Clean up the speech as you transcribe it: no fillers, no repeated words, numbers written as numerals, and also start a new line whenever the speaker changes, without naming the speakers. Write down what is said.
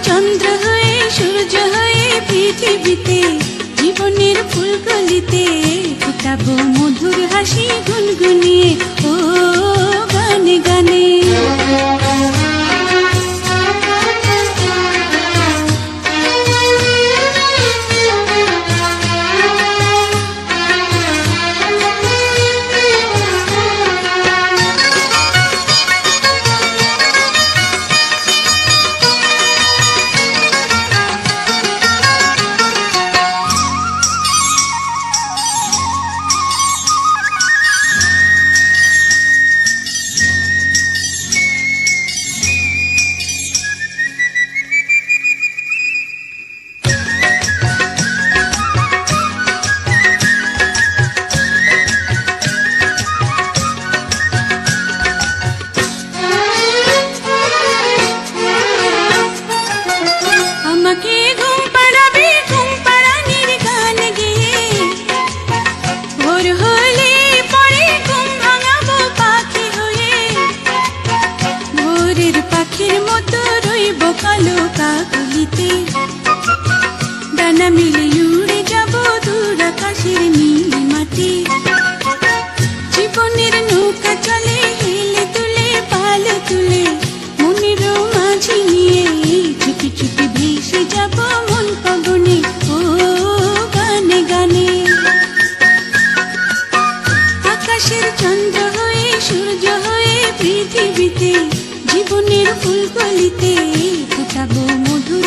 চন্দ্র হয়ে সূর্য হয়ে পৃথিবীতে জীবনের ফুলকলিতে ফুটাবো মধুর হাসি গুনগুনিয়ে ও গানে গানে। ডানা মিলে উড়ে যাব দূর আকাশের নীল মাটি। জীবনের নৌকা চলে হেলে তুলে পাল তুলে মনের মাঝি নিয়ে চুপি চুপি ভেসে যাব মন পবনে ও গানে গানে। আকাশের চন্দ্র হয়ে সূর্য হয়ে পৃথিবীতে জীবনের ফুলকলিতে ফুটাবো মধু